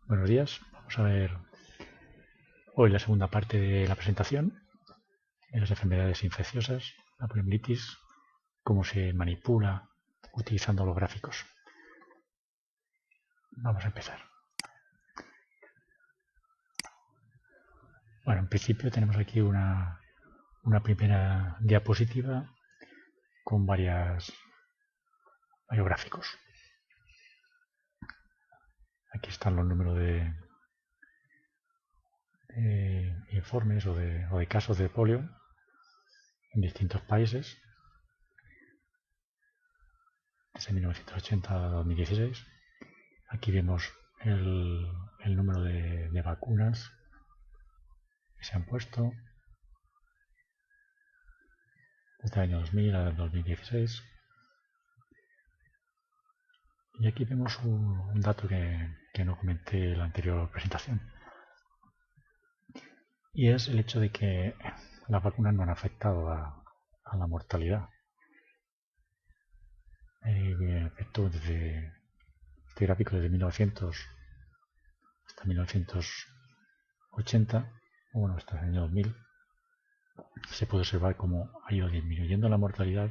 Buenos días, vamos a ver hoy la segunda parte de la presentación de las enfermedades infecciosas, la poliomielitis, cómo se manipula utilizando los gráficos. Vamos a empezar. Bueno, en principio tenemos aquí una primera diapositiva con varios gráficos. Aquí están los números de informes o de casos de polio en distintos países desde 1980 a 2016. Aquí vemos el número de vacunas que se han puesto desde el año 2000 al 2016. Y aquí vemos un dato que no comenté en la anterior presentación. Y es el hecho de que las vacunas no han afectado a la mortalidad. Efecto desde este gráfico desde 1900 hasta 1980, bueno, hasta el año 2000, se puede observar cómo ha ido disminuyendo la mortalidad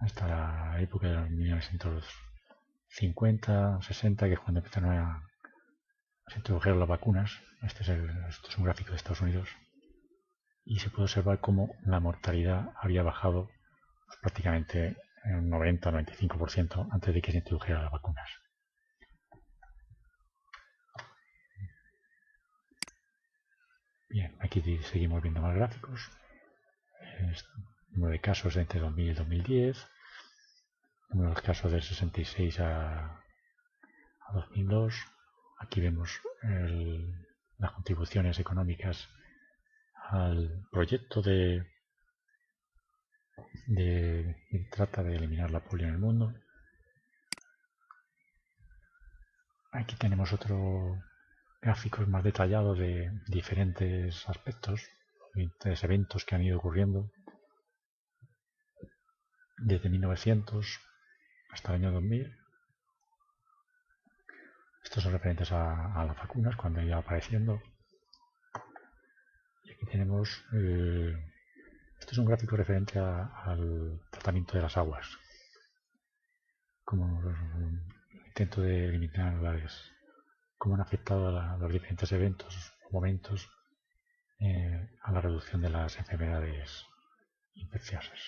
hasta la época de los 1950, 60, que es cuando empezaron a introdujeron las vacunas. Este es un gráfico de Estados Unidos. Y se puede observar cómo la mortalidad había bajado pues, prácticamente un 90-95% antes de que se introdujeran las vacunas. Bien, aquí seguimos viendo más gráficos. Número de casos entre 2000 y 2010. Número de casos del 66 a 2002. Aquí vemos las contribuciones económicas al proyecto de trata de eliminar la polio en el mundo. Aquí tenemos otro gráfico más detallado de diferentes aspectos, diferentes eventos que han ido ocurriendo desde 1900 hasta el año 2000. Estos son referentes a las vacunas cuando han ido apareciendo. Y aquí tenemos, esto es un gráfico referente al tratamiento de las aguas, como un intento de eliminar cómo han afectado a los diferentes eventos o momentos a la reducción de las enfermedades infecciosas.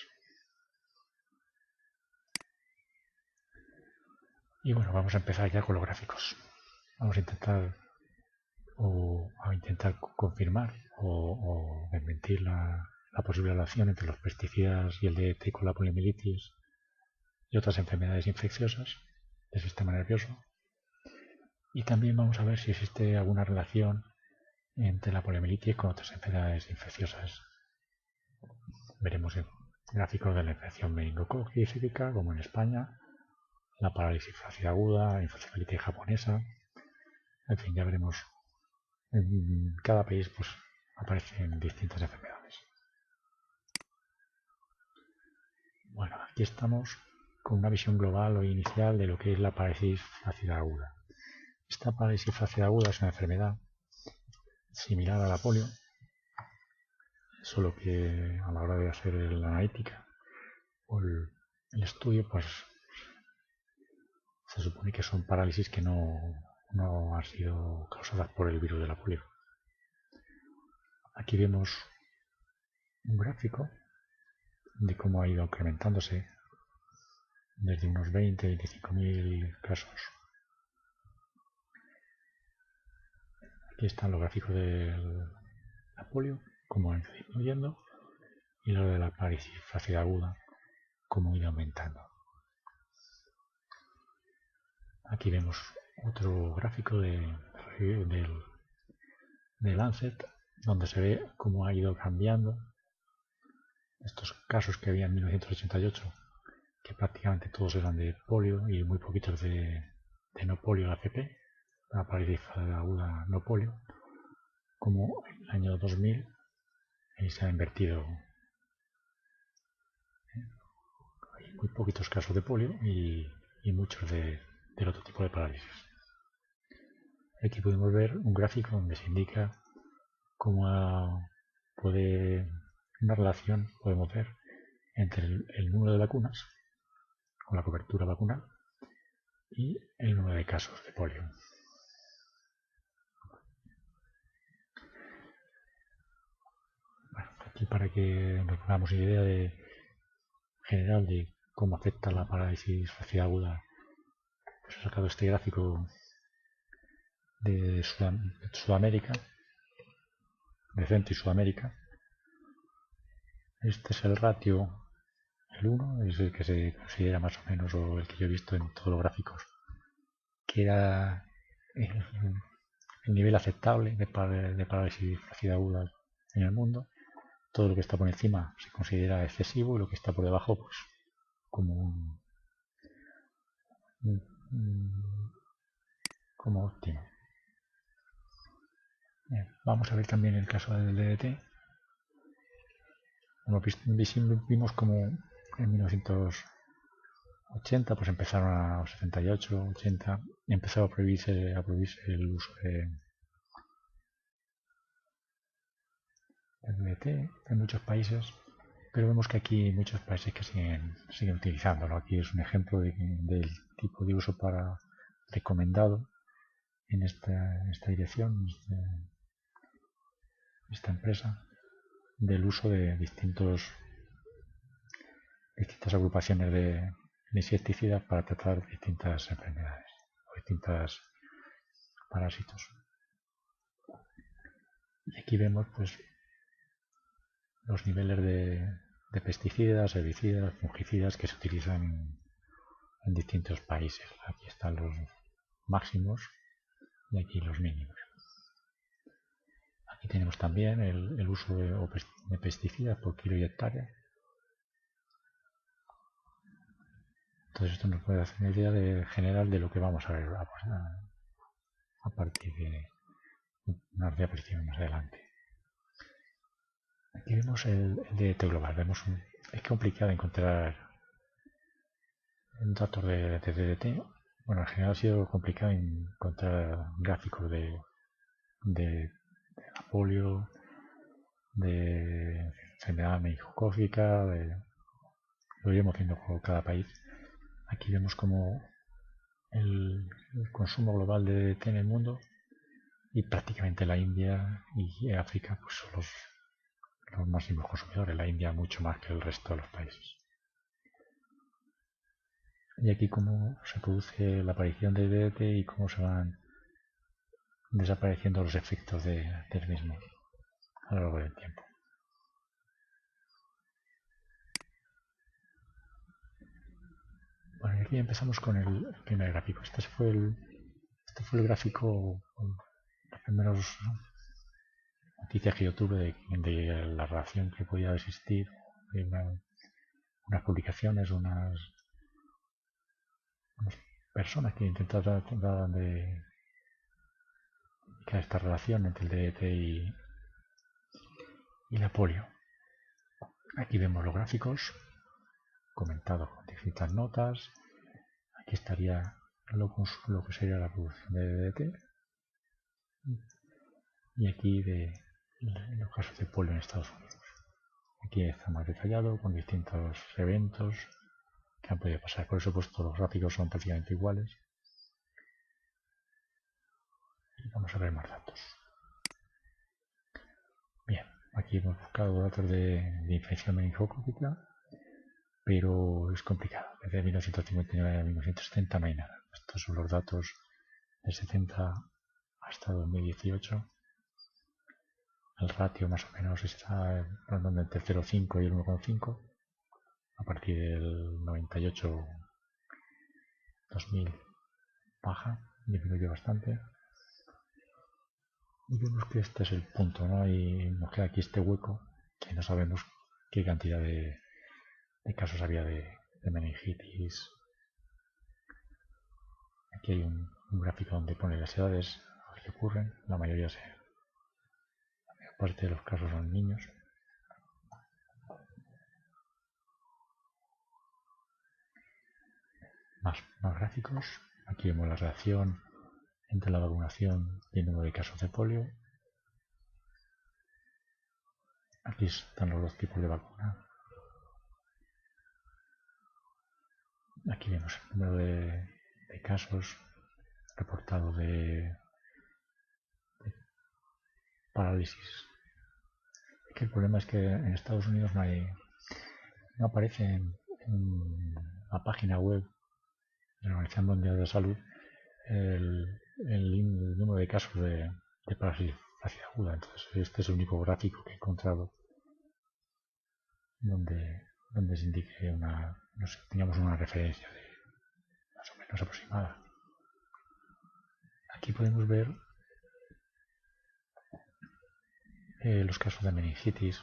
Y bueno, vamos a empezar ya con los gráficos. Vamos a intentar confirmar o desmentir la posible relación entre los pesticidas y el DDT con la poliomielitis y otras enfermedades infecciosas del sistema nervioso. Y también vamos a ver si existe alguna relación entre la poliomielitis con otras enfermedades infecciosas. Veremos gráficos de la infección meningocócica, como en España, la parálisis flácida aguda, la encefalitis japonesa. En fin, ya veremos. En cada país pues aparecen distintas enfermedades. Bueno, aquí estamos con una visión global o inicial de lo que es la parálisis flácida aguda. Esta parálisis flácida aguda es una enfermedad similar a la polio, solo que a la hora de hacer la analítica o el estudio, pues se supone que son parálisis que no han sido causadas por el virus de la polio. Aquí vemos un gráfico de cómo ha ido incrementándose desde unos 20-25.000 casos. Aquí están los gráficos de la polio, cómo ha ido disminuyendo, y lo de la parálisis flácida aguda, cómo ha ido aumentando. Aquí vemos otro gráfico de Lancet, donde se ve cómo ha ido cambiando estos casos que había en 1988, que prácticamente todos eran de polio y muy poquitos de no polio ACP, la parálisis aguda no polio, como en el año 2000 se ha invertido. Hay muy poquitos casos de polio y muchos del otro tipo de parálisis. Aquí podemos ver un gráfico donde se indica cómo puede una relación, podemos ver, entre el número de vacunas o la cobertura vacunal y el número de casos de polio. Bueno, aquí para que nos hagamos idea general de cómo afecta la parálisis facial aguda, pues he sacado este gráfico de Sudamérica, de Centro y Sudamérica. Este es el ratio, el 1, es el que se considera más o menos, o el que yo he visto en todos los gráficos, que era el nivel aceptable de parálisis facial aguda en el mundo. Todo lo que está por encima se considera excesivo y lo que está por debajo, pues, como como óptimo. Bien, vamos a ver también el caso del DDT. Vimos como en 1980 pues empezaron a 78, 80 y empezó a prohibirse el uso del DDT en muchos países, pero vemos que aquí hay muchos países que siguen utilizándolo. Aquí es un ejemplo del tipo de uso recomendado en esta dirección, esta empresa, del uso de distintas agrupaciones de insecticidas para tratar distintas enfermedades o distintos parásitos. Y aquí vemos pues los niveles de pesticidas, herbicidas, fungicidas que se utilizan en distintos países. Aquí están los máximos y aquí los mínimos. Aquí tenemos también el uso de pesticidas por kilo y hectárea. Entonces esto nos puede hacer una idea general de lo que vamos a ver a partir de unas diapositivas más adelante. Aquí vemos el DDT global. Es complicado encontrar datos de DDT. Bueno, en general ha sido complicado encontrar gráficos de la polio, de enfermedad meningocócica, lo iremos viendo por cada país. Aquí vemos como el consumo global de DDT en el mundo, y prácticamente la India y África pues son los máximos consumidores, la India mucho más que el resto de los países. Y aquí cómo se produce la aparición del DDT y cómo se van desapareciendo los efectos del mismo a lo largo del tiempo. Bueno, y aquí empezamos con el primer gráfico. Este fue el gráfico, los primeros noticias que yo tuve de la relación que podía existir, de unas publicaciones, unas personas que intentaban de esta relación entre el DDT y la polio. Aquí vemos los gráficos comentados con distintas notas. Aquí estaría lo que sería la producción de DDT y aquí de los casos de polio en Estados Unidos. Aquí está más detallado con distintos eventos que han podido pasar. Por eso pues todos los gráficos son prácticamente iguales. Y vamos a ver más datos. Bien, aquí hemos buscado datos de infección meningocócica, pero es complicado. Desde 1959 a 1970 no hay nada. Estos son los datos de 70 hasta 2018. El ratio más o menos está rondando entre 0,5 y el 1,5. A partir del 98 2000 baja, disminuye bastante. Y vemos que este es el punto, ¿no? Y nos queda aquí este hueco que no sabemos qué cantidad de casos había de meningitis. Aquí hay un gráfico donde pone las edades a las que ocurren. La mayor parte de los casos son niños. Más gráficos. Aquí vemos la relación entre la vacunación y el número de casos de polio. Aquí están los dos tipos de vacuna. Aquí vemos el número de casos reportados de parálisis. Aquí el problema es que en Estados Unidos no aparece en la página web de la Organización Mundial de la Salud el número de casos de parálisis facial aguda. Entonces este es el único gráfico que he encontrado donde se indique tengamos una referencia de más o menos aproximada. Aquí podemos ver los casos de meningitis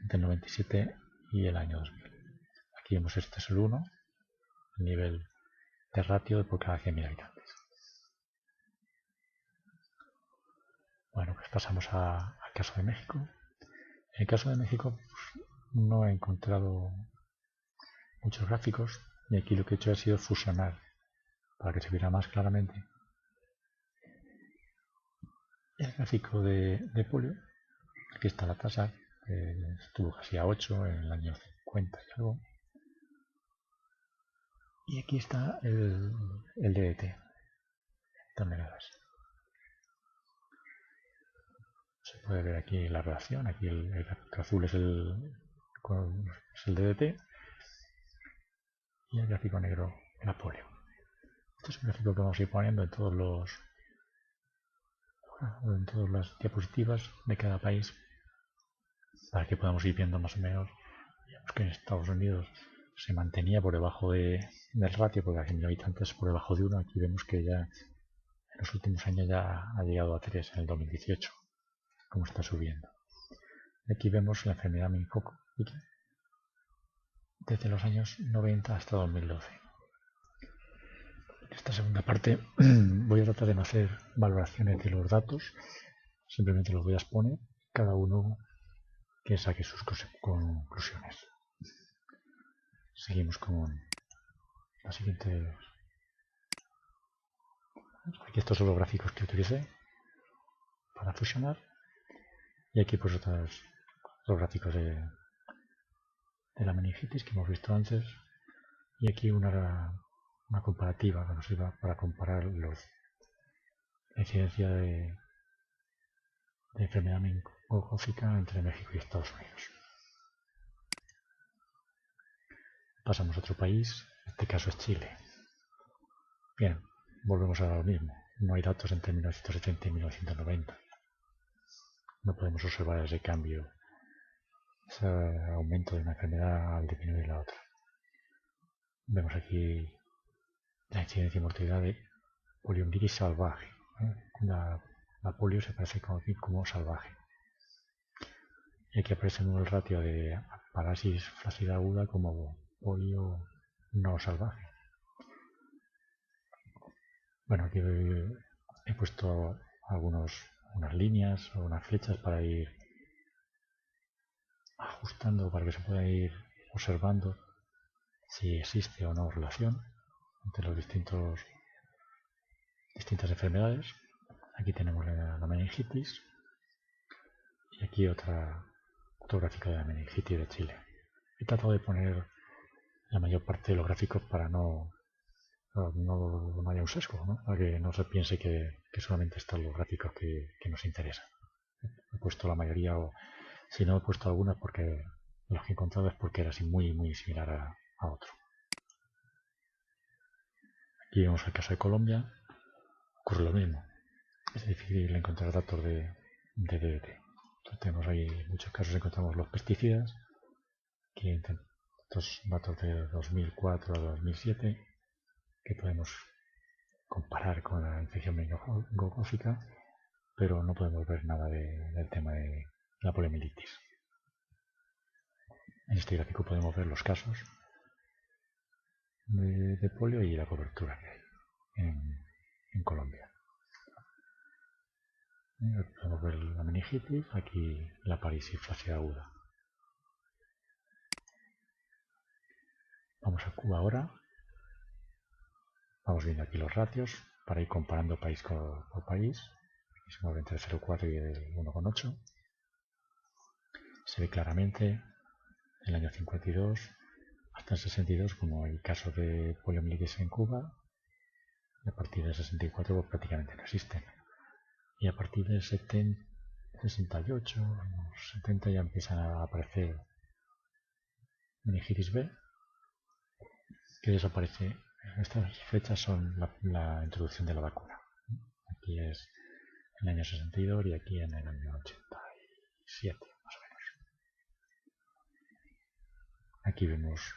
entre el 97 y el año 2000. Aquí vemos este es el 1, el nivel de ratio por cada 100.000 habitantes. Bueno, pues pasamos al caso de México. En el caso de México pues, no he encontrado muchos gráficos y aquí lo que he hecho ha sido fusionar para que se viera más claramente el gráfico de polio. Aquí está la tasa, estuvo casi a 8 en el año 50 y algo. Y aquí está el DDT, toneladas. Se puede ver aquí la relación, aquí el gráfico azul es el DDT y el gráfico negro la polio. Este es un gráfico que vamos a ir poniendo en todas las diapositivas de cada país para que podamos ir viendo más o menos. Digamos que en Estados Unidos se mantenía por debajo del ratio, porque a 100.000 habitantes por debajo de 1. Aquí vemos que ya en los últimos años ya ha llegado a 3 en el 2018, como está subiendo. Aquí vemos la enfermedad meningococal desde los años 90 hasta 2012. En esta segunda parte voy a tratar de no hacer valoraciones de los datos, simplemente los voy a exponer, cada uno que saque sus conclusiones. Seguimos con la siguiente. Aquí estos son los gráficos que utilicé para fusionar y aquí pues los gráficos de la meningitis que hemos visto antes y aquí una comparativa que nos sirva para comparar la incidencia de enfermedad meningocócica entre México y Estados Unidos. Pasamos a otro país, en este caso es Chile. Bien, volvemos a lo mismo. No hay datos entre 1970 y 1990. No podemos observar ese cambio, ese aumento de una enfermedad al disminuir la otra. Vemos aquí la incidencia y mortalidad de poliomielitis salvaje. La polio se parece como salvaje. Y aquí aparece el ratio de parálisis flácida aguda como polio no salvaje. Bueno, aquí he puesto unas líneas o unas flechas para ir ajustando, para que se pueda ir observando si existe o no relación entre los distintas enfermedades. Aquí tenemos la meningitis y aquí otro gráfico de la meningitis de Chile. He tratado de poner la mayor parte de los gráficos para no haya un sesgo, ¿no? Para que no se piense que solamente están los gráficos que nos interesan. He puesto la mayoría, o si no he puesto algunas porque los que he encontrado es porque era así muy similar a otro. Aquí vemos el caso de Colombia, ocurre lo mismo. Es difícil encontrar datos de DDT. Entonces tenemos ahí muchos casos, encontramos los pesticidas, aquí estos datos de 2004 a 2007, que podemos comparar con la infección meningocócica, pero no podemos ver nada del tema de la poliomielitis. En este gráfico podemos ver los casos de polio y la cobertura que hay en Colombia. Podemos ver la meningitis, aquí la parálisis flácida aguda. Vamos a Cuba ahora. Vamos viendo aquí los ratios. para ir comparando país por país. Aquí se mueve entre el 0,4 y el 1,8. Se ve claramente el año 52 hasta el 62 como hay casos de poliomielitis en Cuba, y a partir del 64 pues, prácticamente no existen. Y a partir del 68, 70 ya empiezan a aparecer meningitis B, que desaparece. Estas fechas son la introducción de la vacuna. Aquí es en el año 62 y aquí en el año 87, más o menos. Aquí vemos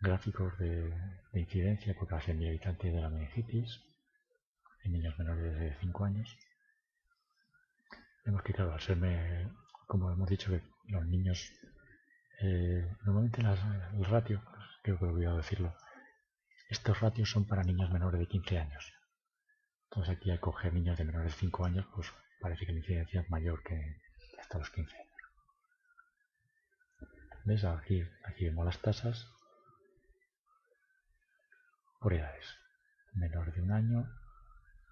gráficos de incidencia por cada 100.000 habitantes de la meningitis en niños menores de 5 años. Vemos que, claro, al serme, como hemos dicho, que los niños, normalmente el ratio, creo que he olvidado decirlo, estos ratios son para niños menores de 15 años. Entonces aquí al coger niños de menores de 5 años, pues parece que la incidencia es mayor que hasta los 15 años. ¿Ves? Aquí vemos las tasas por edades. Menor de 1 año,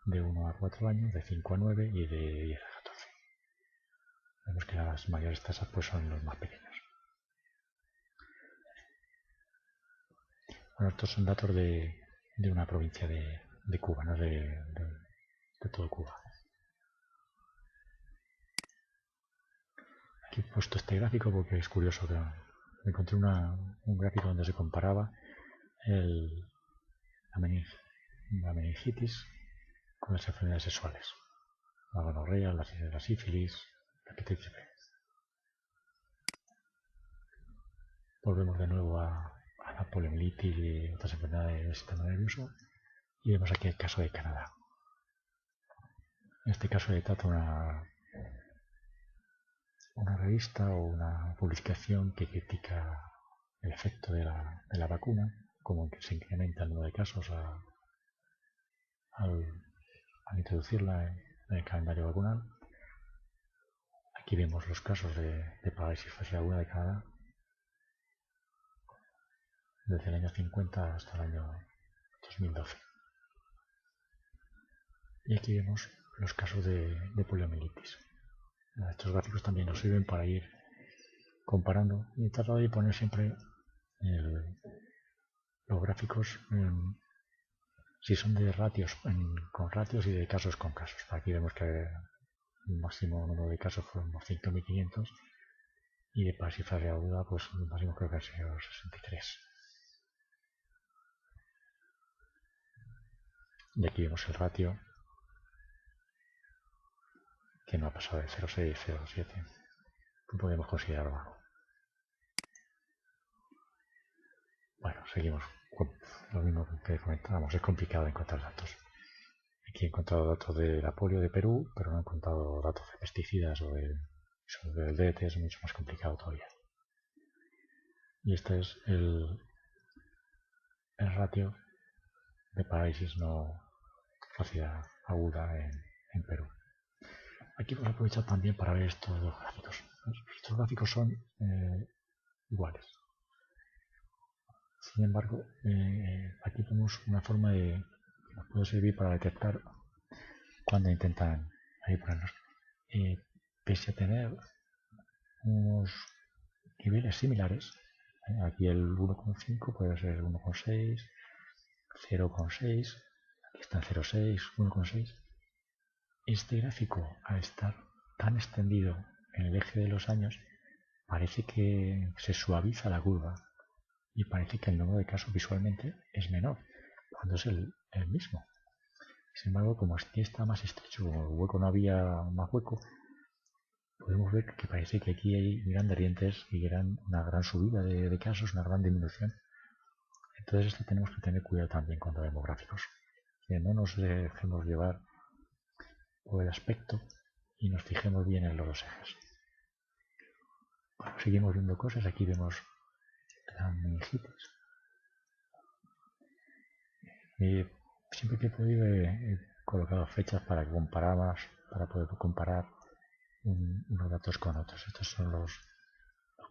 de 1 a 4 años, de 5 a 9 y de 10 a 14. Vemos que las mayores tasas pues, son los más pequeños. Bueno, estos son datos de una provincia de Cuba, no de todo Cuba. Aquí he puesto este gráfico porque es curioso. Que me encontré un gráfico donde se comparaba la meningitis con las enfermedades sexuales. La gonorrea, la sífilis, la hepatitis B. Volvemos de nuevo a la poliomielitis y otras enfermedades del sistema nervioso y vemos aquí el caso de Canadá. En este caso se trata una revista o una publicación que critica el efecto de la vacuna, como que se incrementa el número de casos al introducirla en el calendario vacunal. Aquí vemos los casos de parálisis facial aguda de Canadá desde el año 50 hasta el año 2012. Y aquí vemos los casos de poliomielitis. Estos gráficos también nos sirven para ir comparando y tratar de poner siempre los gráficos si son de ratios con ratios y de casos con casos. Aquí vemos que el máximo número de casos fueron unos 5.500 y de parálisis facial aguda pues el máximo creo que ha sido 63. Y aquí vemos el ratio que no ha pasado de 0,6, 0,7, que podemos considerar bajo. Bueno, seguimos con lo mismo que comentábamos, es complicado encontrar datos. Aquí he encontrado datos de la polio de Perú, pero no he encontrado datos de pesticidas o del DDT, es mucho más complicado todavía. Y este es el ratio de parálisis no facial aguda en Perú. Aquí vamos a aprovechar también para ver estos dos gráficos. Estos gráficos son iguales. Sin embargo, aquí tenemos una forma que nos puede servir para detectar cuando intentan ahí ponernos. Pese a tener unos niveles similares, aquí el 1,5 puede ser 1,6, 0,6, aquí está en 0,6, 1,6. Este gráfico, al estar tan extendido en el eje de los años, parece que se suaviza la curva y parece que el número de casos visualmente es menor, cuando es el mismo. Sin embargo, como aquí está más estrecho, como el hueco no había más hueco, podemos ver que parece que aquí hay grandes dientes y una gran subida de casos, una gran disminución. Entonces esto tenemos que tener cuidado también cuando vemos gráficos, que no nos dejemos llevar por el aspecto y nos fijemos bien en los dos ejes. Bueno, seguimos viendo cosas, aquí vemos la meningitis. Siempre que he podido he colocado fechas para poder comparar unos datos con otros. Estos son los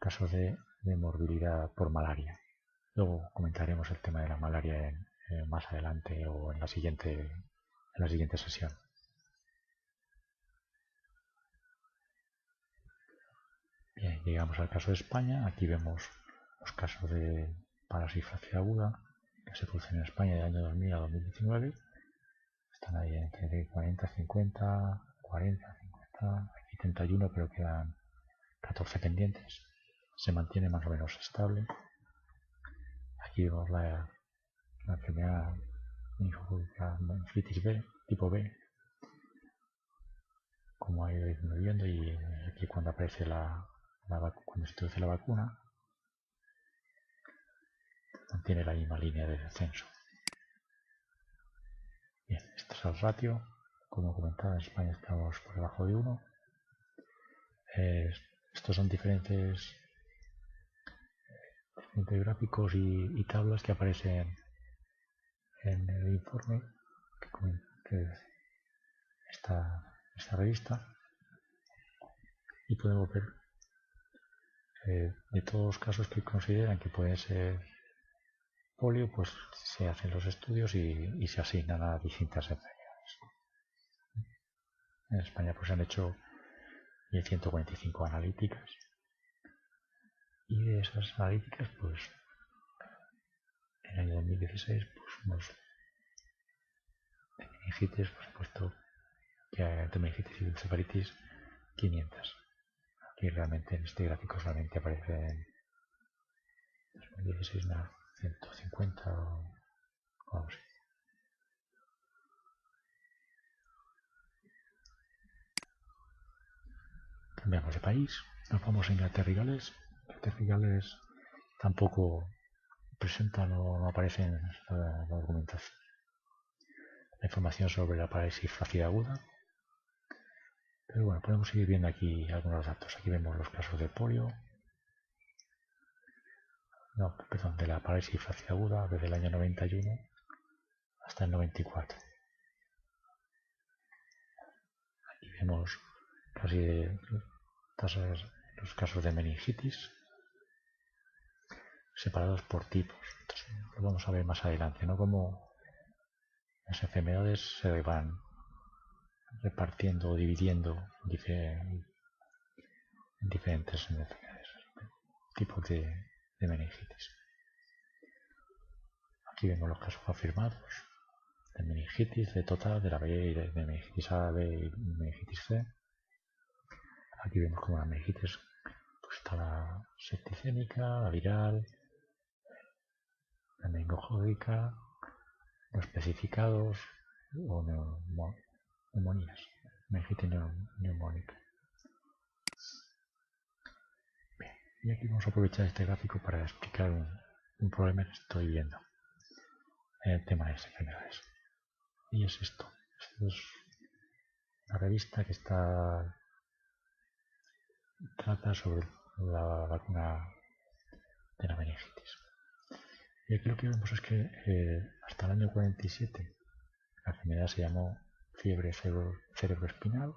casos de morbilidad por malaria. Luego comentaremos el tema de la malaria más adelante o en la siguiente en la siguiente sesión. Bien, llegamos al caso de España. Aquí vemos los casos de parasifrasia aguda que se producen en España del año 2000 a 2019. Están ahí entre 40, 50, 40, 50, aquí 31, pero quedan 14 pendientes. Se mantiene más o menos estable. Aquí vemos la enfermedad meningitis B, tipo B, como ha ido disminuyendo, y aquí cuando aparece cuando se introduce la vacuna, mantiene la misma línea de descenso. Bien, este es el ratio. Como comentaba, en España estamos por debajo de 1. Estos son diferentes gráficos y tablas que aparecen en el informe que esta revista, y podemos ver de todos los casos que consideran que pueden ser polio, pues se hacen los estudios y se asignan a distintas enfermedades. En España pues se han hecho 145 analíticas, y de esas analíticas pues en el año 2016 pues unos de meningitis, por supuesto que de meningitis y encefalitis 500. Aquí realmente en este gráfico solamente aparecen 2016 unas 150 o algo así. Cambiamos de país, nos vamos a Inglaterra y Gales. Inglaterra y Gales tampoco presentan o no aparecen la documentación, la información sobre la parálisis flácida aguda. Pero bueno, podemos seguir viendo aquí algunos datos. Aquí vemos los casos de polio, de la parálisis flácida aguda desde el año 91 hasta el 94. Aquí vemos casi los casos de meningitis separados por tipos. Entonces, lo vamos a ver más adelante, ¿no? Cómo las enfermedades se van repartiendo o dividiendo en diferentes enfermedades, tipos de meningitis. Aquí vemos los casos confirmados de meningitis, de total, de la B, y de meningitis A, B y meningitis C. Aquí vemos como la meningitis pues está la septicémica, la viral, la meningocócica, los especificados o neumonías, meningitis neumónica. Bien, y aquí vamos a aprovechar este gráfico para explicar un problema que estoy viendo en el tema de las enfermedades. Y es esto. Esto es una revista que trata sobre la vacuna de la meningitis. Y aquí lo que vemos es que hasta el año 47 la enfermedad se llamó fiebre cerebroespinal,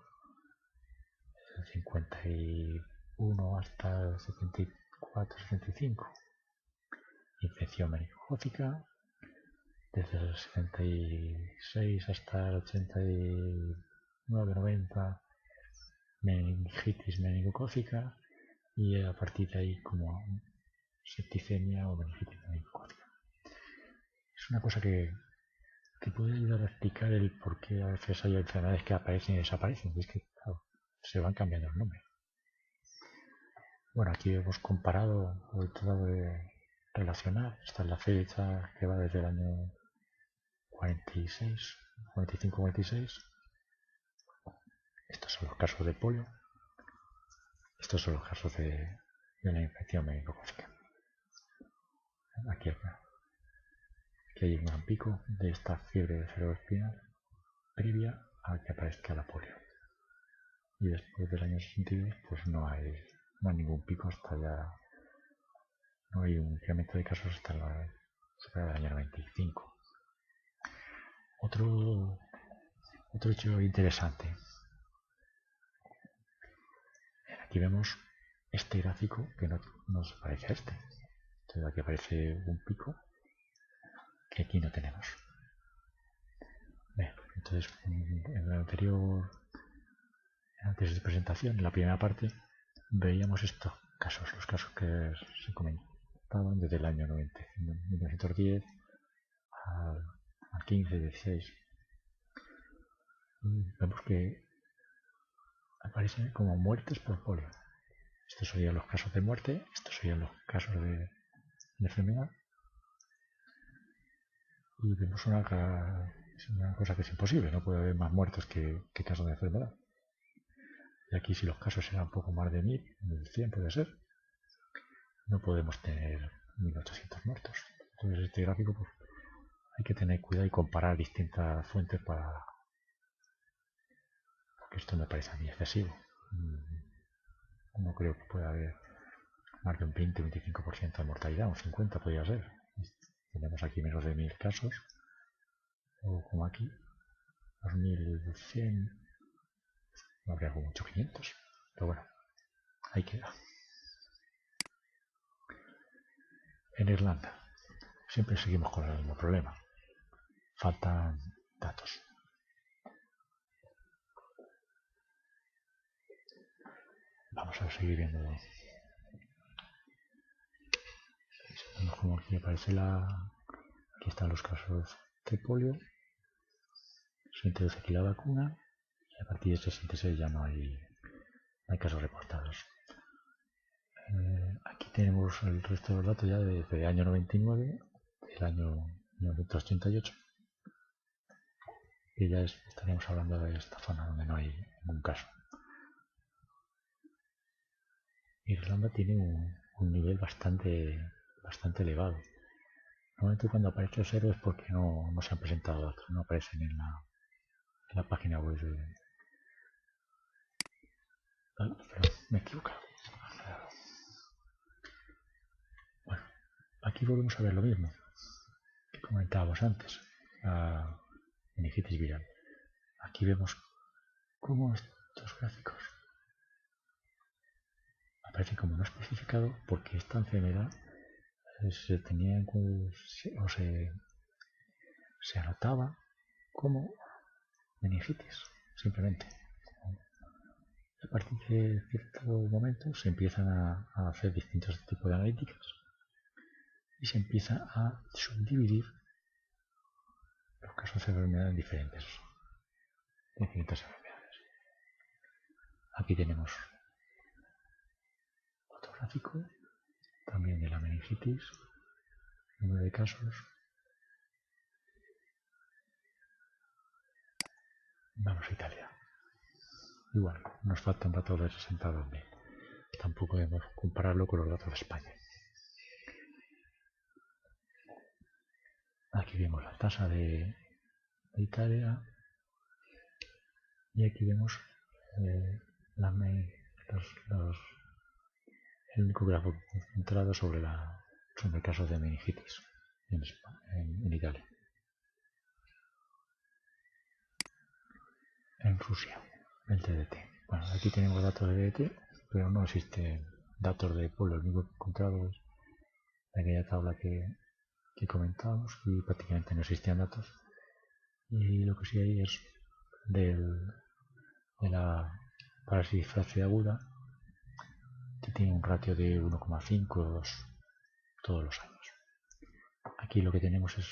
del 51 hasta el 74-75, infección meningocócica, desde el 76 hasta el 89-90, meningitis meningocócica, y a partir de ahí como septicemia o meningitis meningocócica. Es una cosa que puede ayudar a explicar el por qué a veces hay enfermedades que aparecen y desaparecen. Y es que, claro, se van cambiando los nombres. Bueno, aquí hemos comparado o tratado de relacionar. Esta es la fecha que va desde el año 46, 45-46. Estos son los casos de polio. Estos son los casos de la infección meningocócica. Aquí hay un gran pico de esta fiebre cerebroespinal previa a que aparezca la polio. Y después del año 62 pues no hay ningún pico hasta ya. No hay un incremento de casos hasta el año 95. Otro hecho interesante. Aquí vemos este gráfico que no nos parece a este. Entonces aquí aparece un pico que aquí no tenemos. Bien, entonces en la anterior antes de presentación, en la primera parte, veíamos estos casos, los casos que se comentaban desde el año 90, 1910 al 15, 16. Y vemos que aparecen como muertes por polio. Estos serían los casos de muerte, estos serían los casos de enfermedad. Y vemos una cosa que es imposible, no puede haber más muertos que casos de enfermedad. Y aquí si los casos eran un poco más de 1000, 1100 puede ser, no podemos tener 1800 muertos. Entonces este gráfico pues, hay que tener cuidado y comparar distintas fuentes porque esto me parece a mí excesivo. No creo que pueda haber más de un 20-25% de mortalidad, un 50% podría ser. Tenemos aquí menos de 1000 casos, o como aquí, 2100, no habría como 8500, pero bueno, ahí queda. En Irlanda, siempre seguimos con el mismo problema. Faltan datos. Vamos a seguir viendo. Vemos como aquí aparece aquí están los casos de polio. Se introduce aquí la vacuna y a partir de 66 ya no hay casos reportados. Aquí tenemos el resto de los datos ya desde el año 99, del año 1988. Y ya estaríamos hablando de esta zona donde no hay ningún caso. Irlanda tiene un nivel bastante elevado. Normalmente cuando aparece el cero es porque no se han presentado datos, no aparecen en la página web de... Perdón, me he equivocado. Bueno, aquí volvemos a ver lo mismo que comentábamos antes, la meningitis viral. Aquí vemos cómo estos gráficos aparecen como no especificado porque esta enfermedad se tenía o se anotaba como meningitis, simplemente. A partir de cierto momento se empiezan a hacer distintos tipos de analíticas y se empieza a subdividir los casos de enfermedades en diferentes enfermedades. Aquí tenemos otro gráfico, también de la meningitis, número de casos. Vamos a Italia. Igual, nos falta un dato de 60 donde tampoco debemos compararlo con los datos de España. Aquí vemos la tasa de Italia y aquí vemos el único grafo centrado sobre casos de meningitis en Italia. En Rusia, el DDT. Bueno, aquí tenemos datos de DDT, pero no existen datos de polio. Lo único que he encontrado es aquella tabla que comentábamos y prácticamente no existían datos. Y lo que sí hay es de la parálisis flácida aguda, que tiene un ratio de 1,5 o 2 todos los años. Aquí lo que tenemos es,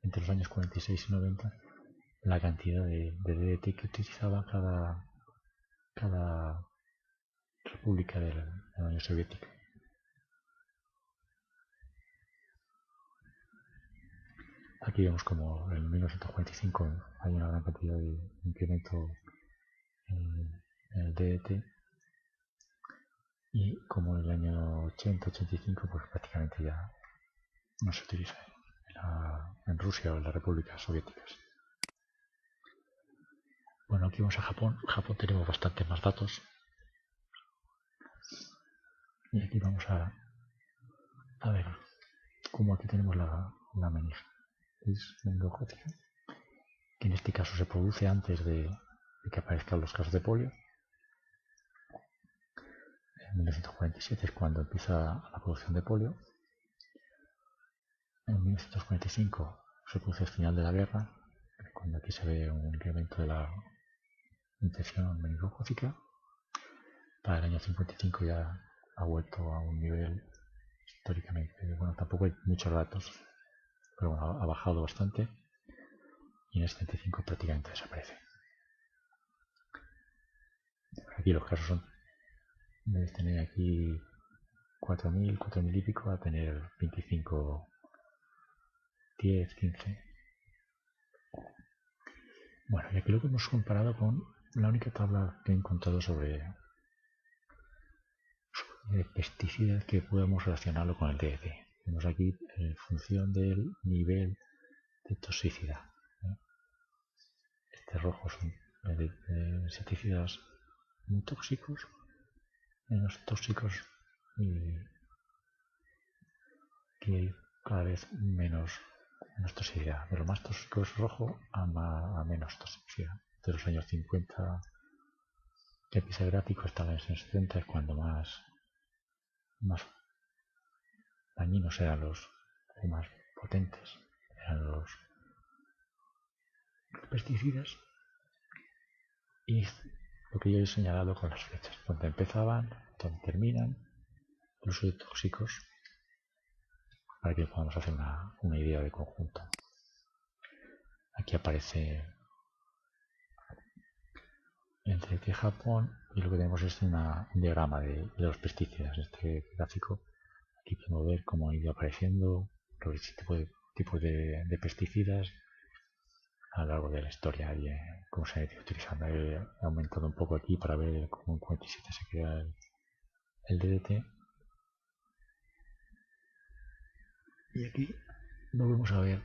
entre los años 46 y 90, la cantidad de DDT que utilizaba cada república de la Unión Soviética. Aquí vemos como en 1945 hay una gran cantidad de incremento en el DDT y como en el año 80-85 pues prácticamente ya no se utiliza en Rusia o en las repúblicas soviéticas. Bueno, aquí vamos a Japón. En Japón tenemos bastantes más datos. Y aquí vamos a ver cómo aquí tenemos la meningitis meningocócica, que en este caso se produce antes de que aparezcan los casos de polio. En 1947 es cuando empieza la producción de polio. En 1945 se produce el final de la guerra, cuando aquí se ve un incremento de la infección meningocócica. Para el año 55 ya ha vuelto a un nivel históricamente, bueno, tampoco hay muchos datos, pero bueno, ha bajado bastante y en el 75 prácticamente desaparece. Aquí los casos son, debes tener aquí 4.000 y pico, a tener 25, 10, 15. Bueno, y aquí lo que hemos comparado con la única tabla que he encontrado sobre pesticidas que podemos relacionarlo con el DDT. Vemos aquí en función del nivel de toxicidad. Este rojo son insecticidas muy tóxicos, menos tóxicos y que cada vez menos toxicidad. De lo más tóxico es rojo a menos toxicidad. De los años 50 que empieza el gráfico hasta los años 70 es cuando más dañinos eran los más potentes, eran los pesticidas, y lo que yo he señalado con las flechas, donde empezaban, donde terminan, el uso de tóxicos, para que podamos hacer una idea de conjunto. Aquí aparece entre Japón, y lo que tenemos es un diagrama de los pesticidas. En este gráfico aquí podemos ver cómo han ido apareciendo los distintos tipos de pesticidas a lo largo de la historia y cómo se ha ido utilizando. He aumentado un poco aquí para ver cómo en 47 se crea el DDT. Y aquí volvemos a ver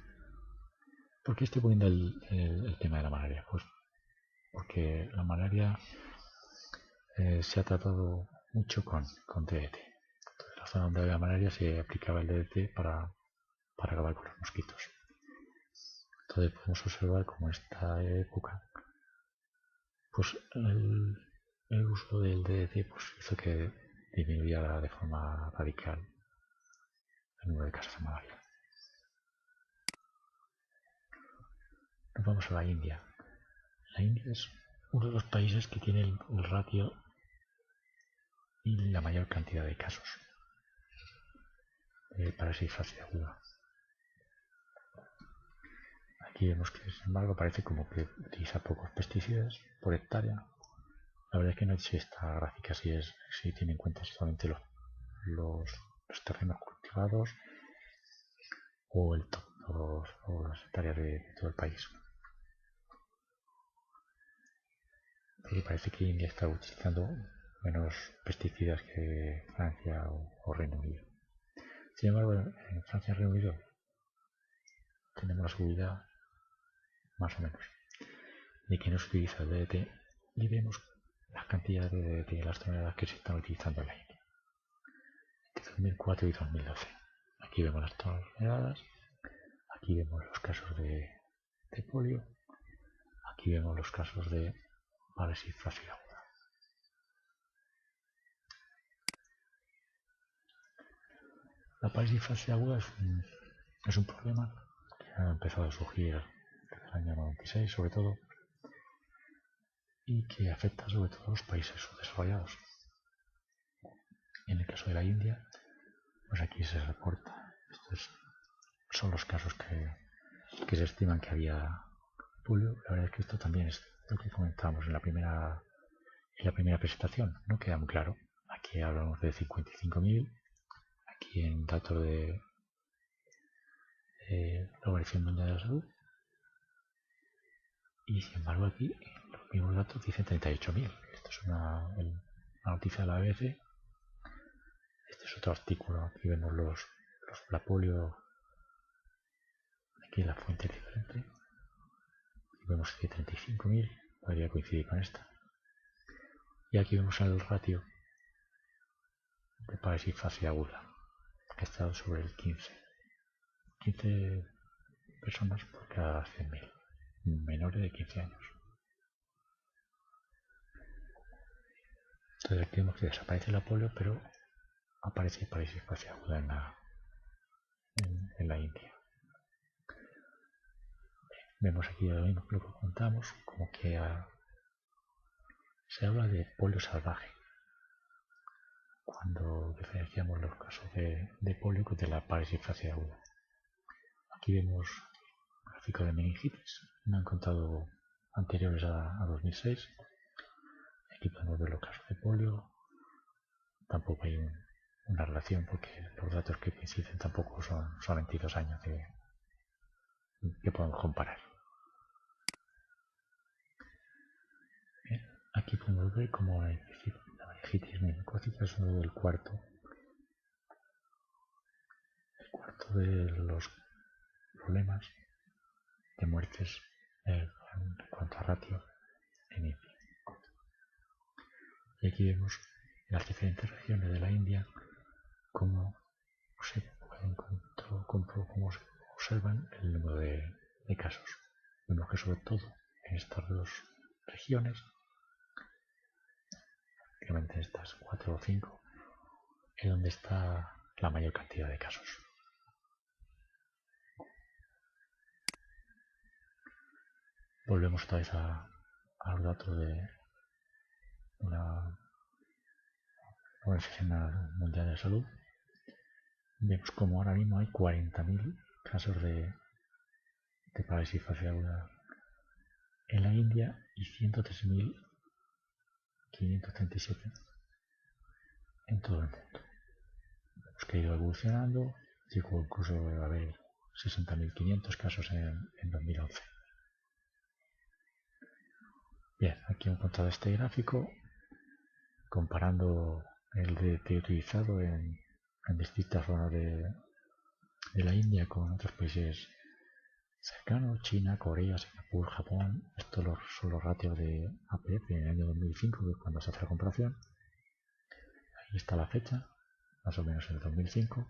por qué estoy poniendo el tema de la malaria. Pues porque la malaria se ha tratado mucho con DDT. Entonces, en la zona donde había malaria se aplicaba el DDT para acabar con los mosquitos. Entonces podemos observar cómo en esta época pues el uso del DDT pues, hizo que disminuyera de forma radical el número de casos de malaria. Nos vamos a la India. La India es uno de los países que tiene el ratio y la mayor cantidad de casos de parálisis facial aguda. Aquí vemos que, sin embargo, parece como que utiliza pocos pesticidas por hectárea. La verdad es que no sé esta gráfica si tiene en cuenta solamente los terrenos cultivados o las hectáreas de todo el país. Y parece que India está utilizando menos pesticidas que Francia o Reino Unido. Sin embargo, en Francia y Reino Unido tenemos la seguridad más o menos de que no se utiliza el DDT y vemos las cantidades de DDT y las toneladas que se están utilizando en la India entre 2004 y 2012. Aquí vemos las toneladas, aquí vemos los casos de polio, aquí vemos los casos de parálisis facial aguda. La parálisis facial aguda es un problema que ha empezado a surgir desde el año 96 sobre todo, y que afecta sobre todo a los países subdesarrollados. En el caso de la India, pues aquí se reporta, son los casos que se estiman que había polio. La verdad es que esto también es lo que comentábamos en la primera presentación, no queda muy claro. Aquí hablamos de 55.000, aquí en datos de la Organización Mundial de la Salud, y sin embargo aquí los mismos datos dicen 38.000. Esto es una noticia de la BBC. Este es otro artículo. Aquí vemos la polio. Aquí la fuente es diferente. Aquí vemos que 35.000 podría coincidir con esta. Y aquí vemos el ratio de parálisis facial aguda, que ha estado sobre el 15 personas por cada 100.000 menores de 15 años. Entonces aquí vemos que desaparece la polio, pero aparece parálisis facial aguda en la India. Vemos aquí lo mismo que lo que contamos, como que se habla de polio salvaje, cuando diferenciamos los casos de polio de la parálisis facial aguda. Aquí vemos el gráfico de meningitis, me han contado anteriores a 2006. Aquí podemos ver los casos de polio. Tampoco hay una relación porque los datos que coinciden tampoco son 22 años que podemos comparar. Bien, aquí podemos ver cómo la meningitis meningocócica es uno del cuarto de los problemas de muertes en cuanto a ratio en India. Y aquí vemos en las diferentes regiones de la India cómo se observan el número de casos. Vemos que sobre todo en estas dos regiones, prácticamente en estas 4 o 5, es donde está la mayor cantidad de casos. Volvemos otra vez a los datos de la Organización Mundial de Salud. Vemos como ahora mismo hay 40.000 casos de parálisis facial aguda en la India y 103.537 en todo el mundo. Hemos que ha ido evolucionando, llegó incluso a haber 60.500 casos en 2011. Bien, aquí he encontrado este gráfico comparando el DDT utilizado en distintas zonas de la India con otros países cercanos, China, Corea, Singapur, Japón. Estos son los ratios de APF en el año 2005, que es cuando se hace la comparación. Ahí está la fecha, más o menos en el 2005.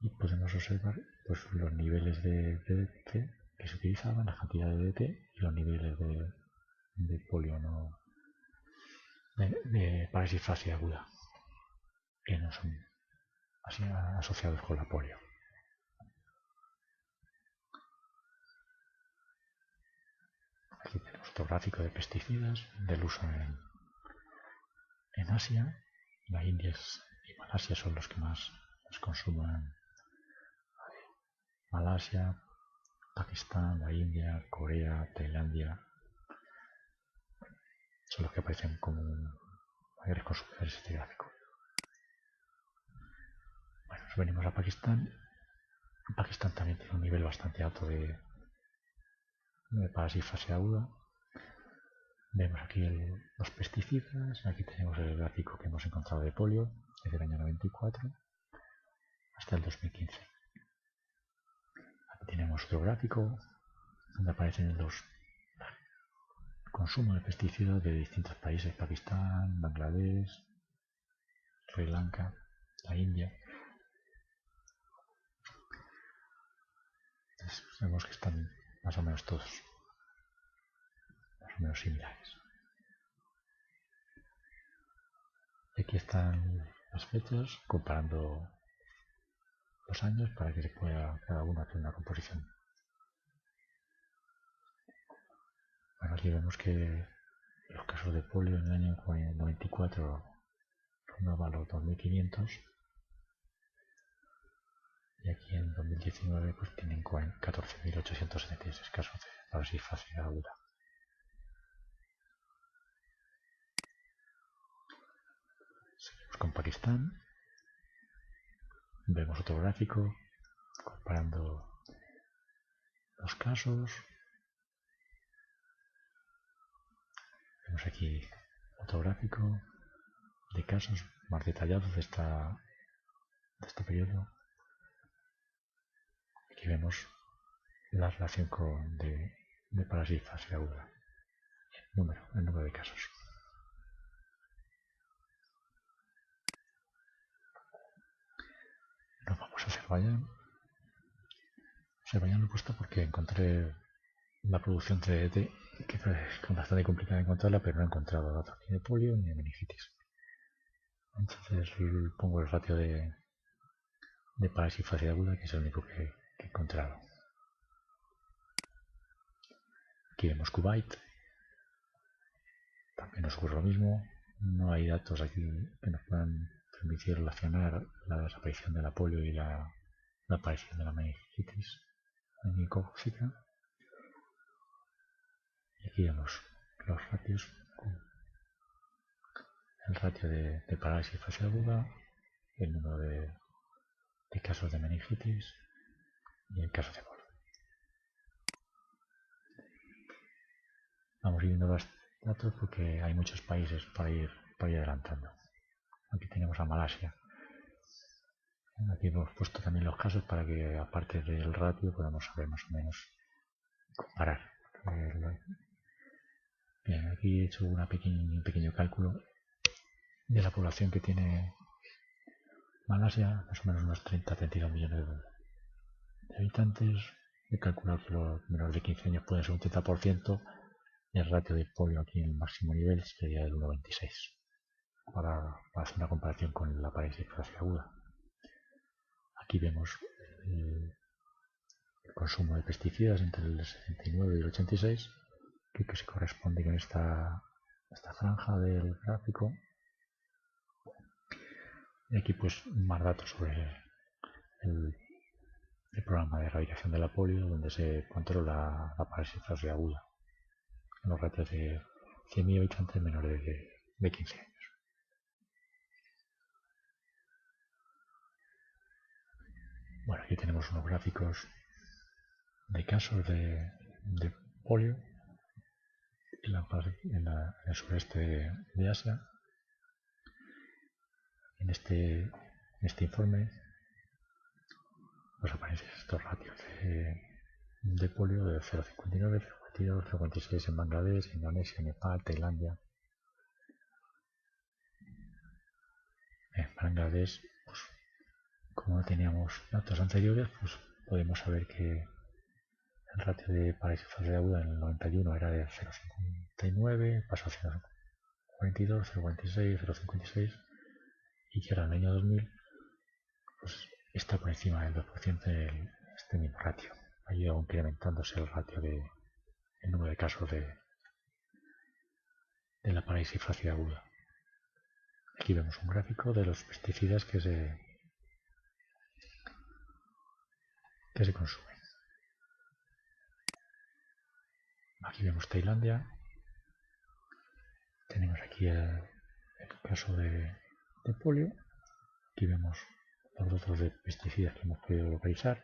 Y podemos observar pues, los niveles de DDT que se utilizaban, la cantidad de DDT y los niveles de polio no de parálisis facial aguda que no son así asociados con la polio. Aquí tenemos otro gráfico de pesticidas del uso en Asia. La India y Malasia son los que más los consumen. Malasia, Pakistán, la India, Corea, Tailandia son los que aparecen como mayores consumidores de este gráfico. Bueno, nos venimos a Pakistán. Pakistán también tiene un nivel bastante alto de parálisis facial aguda. Vemos aquí los pesticidas. Aquí tenemos el gráfico que hemos encontrado de polio desde el año 94 hasta el 2015. Aquí tenemos otro gráfico donde aparecen los consumos de pesticidas de distintos países: Pakistán, Bangladesh, Sri Lanka, la India. Entonces, vemos que están más o menos todos más o menos similares. Y aquí están las fechas comparando los años para que se pueda cada uno hacer una composición. Bueno, aquí vemos que los casos de polio en el año 94 rondaban los 2.500 y aquí en 2019 pues tienen 14.876 casos de parálisis facial aguda. Seguimos con Pakistán. Vemos otro gráfico comparando los casos. Vemos aquí otro gráfico de casos más detallados de este periodo. Aquí vemos la relación de parálisis facial aguda, el número de casos. Nos vamos a Azerbaiyán. Azerbaiyán lo he puesto porque encontré la producción 3D que es bastante complicada de encontrarla, pero no he encontrado datos ni de polio ni de meningitis. Entonces pongo el ratio de parálisis facial aguda, que es el único que he encontrado. Aquí vemos Kuwait, también nos ocurre lo mismo. No hay datos aquí que nos puedan permitir relacionar la desaparición de la polio y la aparición de la meningitis meningocócica. Y aquí vemos los ratios, el ratio de parálisis facial aguda, el número de casos de meningitis y el caso de polio. Vamos viendo los datos porque hay muchos países para ir adelantando. Aquí tenemos a Malasia. Aquí hemos puesto también los casos para que, aparte del ratio, podamos saber más o menos comparar. Bien, aquí he hecho un pequeño cálculo de la población que tiene Malasia, más o menos unos 30-32 millones de habitantes. He calculado que los menores de 15 años pueden ser un 30%. El ratio de polio aquí en el máximo nivel sería el 1,26 para hacer una comparación con la parálisis facial aguda. Aquí vemos el consumo de pesticidas entre el 69 y el 86, que se corresponde con esta franja del gráfico. Y aquí pues más datos sobre el programa de erradicación de la polio, donde se controla la parálisis facial aguda en los ratios de 100.000 habitantes menores de 15 años. Bueno, aquí tenemos unos gráficos de casos de polio en el sureste de Asia. En este informe pues aparecen estos ratios de polio de 0,59, 0,22, 0,56 en Bangladesh, Indonesia, Nepal, Tailandia. En Bangladesh, pues, como no teníamos datos anteriores, pues podemos saber que el ratio de parálisis facial aguda en el 91 era de 0,59, pasó a 0,42, 0,46, 0,56 y que ahora en el año 2000 pues está por encima del 2% de este mismo ratio. Ha ido incrementándose el ratio el número de casos de la parálisis facial aguda. Aquí vemos un gráfico de los pesticidas que se consumen. Aquí vemos Tailandia. Tenemos aquí el caso de polio. Aquí vemos los datos de pesticidas que hemos podido localizar.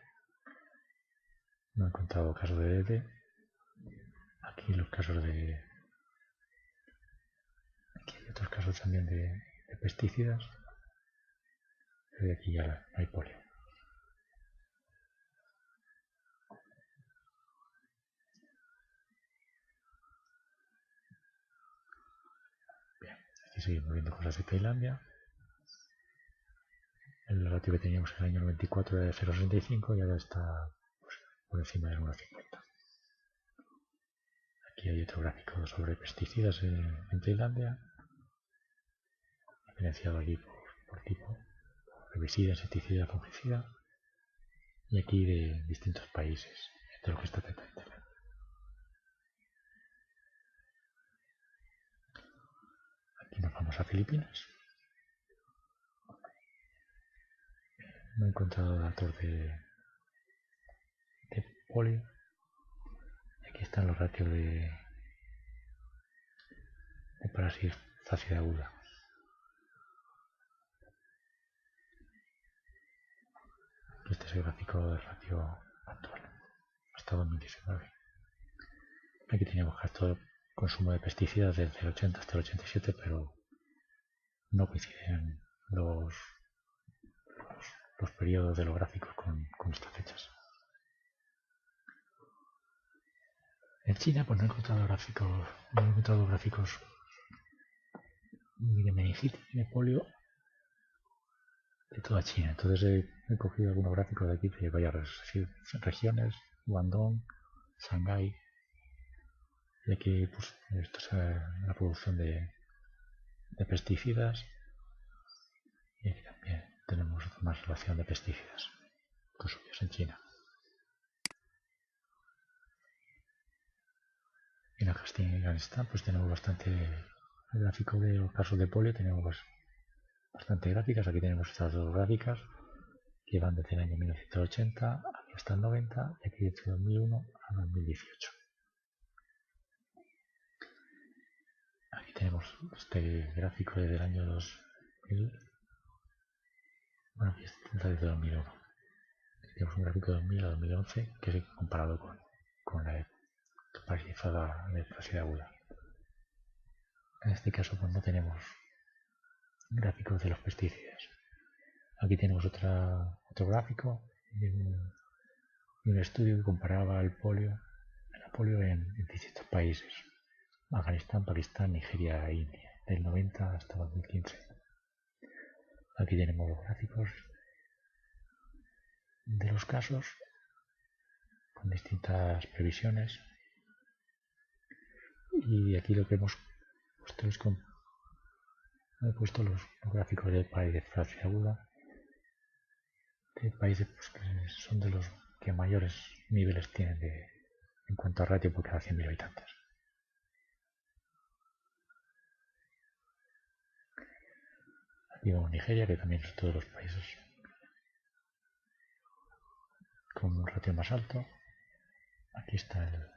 No he encontrado casos de DDT. Aquí los casos de... Aquí hay otros casos también de pesticidas. Pero aquí ya no hay polio. Bien, aquí seguimos viendo cosas de Tailandia. El ratio que teníamos en el año 94 era de 0,65 y ahora está pues, por encima del 1,50. Aquí hay otro gráfico sobre pesticidas en Tailandia, diferenciado aquí por tipo, herbicida, insecticida, fungicida, y aquí de distintos países, de lo que está afectando Tailandia. Aquí nos vamos a Filipinas. No he encontrado datos de polio. Aquí están los ratios de parálisis facial aguda. Este es el gráfico del ratio actual, hasta 2019. Aquí teníamos gasto de consumo de pesticidas desde el 80 hasta el 87, pero no coinciden los periodos de los gráficos con estas fechas. En China pues no he encontrado gráficos ni de meningitis ni de polio de toda China. Entonces he cogido algunos gráficos de aquí de varias regiones, Guangdong, Shanghái, y aquí pues esto es la producción de pesticidas, y aquí también tenemos más relación de pesticidas consumidos en China. China, Castilla y Afganistán, pues tenemos bastante el gráfico de los casos de polio, tenemos bastante gráficas. Aquí tenemos estas dos gráficas que van desde el año 1980 hasta el 90 y aquí desde 2001 a 2018. Aquí tenemos este gráfico desde el año 2000, bueno, aquí está desde 2001. Aquí tenemos un gráfico de 2000 a 2011 que es comparado con la paralizada de fase aguda. En este caso pues no tenemos gráficos de los pesticidas. Aquí tenemos otro gráfico de un estudio que comparaba la polio en distintos países: Afganistán, Pakistán, Nigeria e India, del 90 hasta 2015. Aquí tenemos los gráficos de los casos con distintas previsiones, y aquí lo que hemos puesto es he puesto los gráficos de países de fase aguda, de países pues, que son de los que mayores niveles tienen en cuanto a ratio por cada 100.000 habitantes. Aquí vemos Nigeria, que también es todos los países con un ratio más alto. Aquí están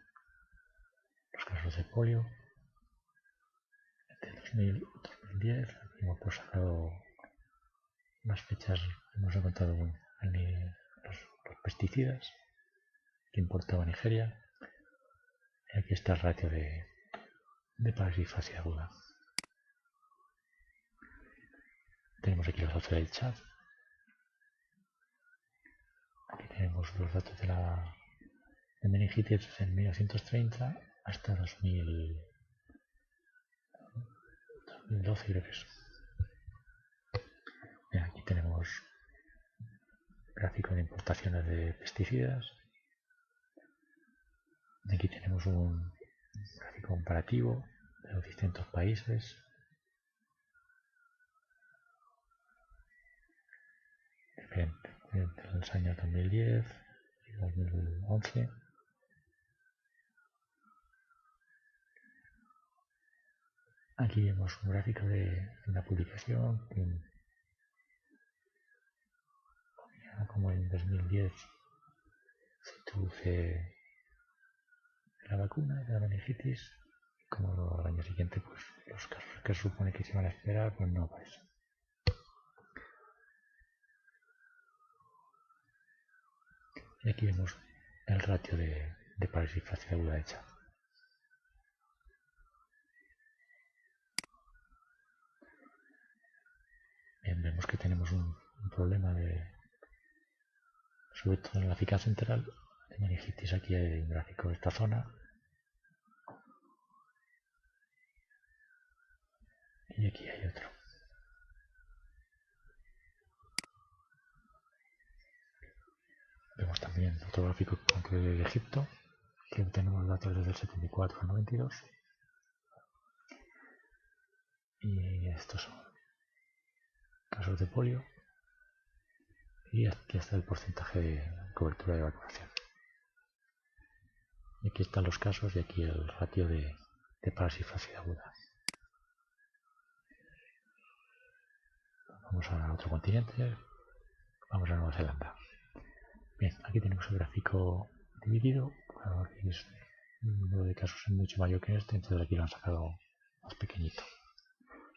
los casos de polio entre 2000 y 2010. Aquí hemos pues sacado las fechas, hemos encontrado los pesticidas que importaba Nigeria. Y aquí está el ratio de parasifasia aguda. Tenemos aquí los datos del Chad. Aquí tenemos los datos de meningitis desde 1930 hasta 2012, creo que es. Bien, aquí tenemos gráfico de importaciones de pesticidas. Aquí tenemos un gráfico comparativo de los distintos países. Entre los años 2010 y 2011. Aquí vemos un gráfico de una publicación como en 2010 se introduce la vacuna de la meningitis, y como al año siguiente pues los casos que se supone que se van a esperar pues no aparecen. Y aquí vemos el ratio de parasifasia aguda hecha. Bien, vemos que tenemos un problema sobre todo en la cicatriz central de meningitis. Aquí hay un gráfico de esta zona y aquí hay otro. Vemos también otro gráfico de Egipto, que tenemos datos desde el 74 al 92. Y estos son casos de polio. Y aquí está el porcentaje de cobertura de vacunación. Y aquí están los casos y aquí el ratio de parasifasia aguda. Vamos a otro continente. Vamos a Nueva Zelanda. Bien, aquí tenemos el gráfico dividido. Aquí es un número de casos es mucho mayor que este, entonces aquí lo han sacado más pequeñito,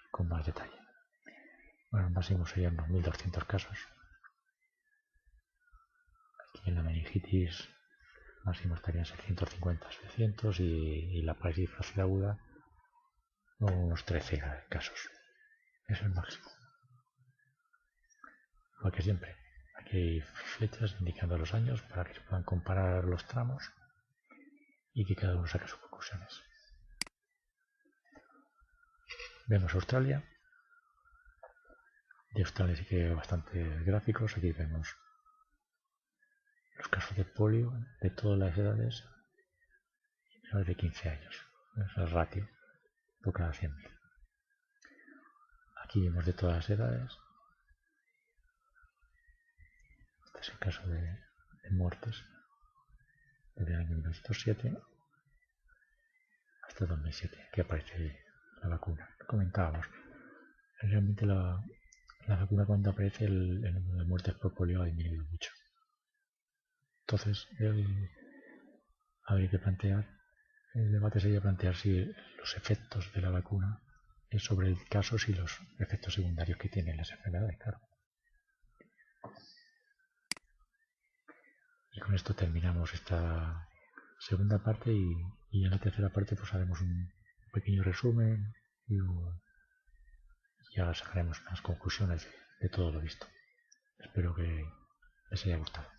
con más detalle. Bueno, máximo serían unos 1200 casos. Aquí en la meningitis máximo estarían 650-700 y la parasifasia aguda unos 13 casos. Eso es el máximo. Igual que siempre, aquí hay flechas indicando los años para que se puedan comparar los tramos y que cada uno saque sus conclusiones. Vemos Australia. De Australia sí que hay bastantes gráficos. Aquí vemos los casos de polio de todas las edades y menores de 15 años. Es el ratio por cada 100.000. Aquí vemos de todas las edades. Este es el caso de muertes desde el año 1907 hasta 2007, que aparece la vacuna. Comentábamos, realmente la vacuna cuando aparece el número de muertes por polio ha disminuido mucho. Entonces, habría que plantear, el debate sería plantear si los efectos de la vacuna es sobre el caso y los efectos secundarios que tienen las enfermedades, claro. Y con esto terminamos esta segunda parte y en la tercera parte pues haremos un pequeño resumen y ya sacaremos unas conclusiones de todo lo visto. Espero que les haya gustado.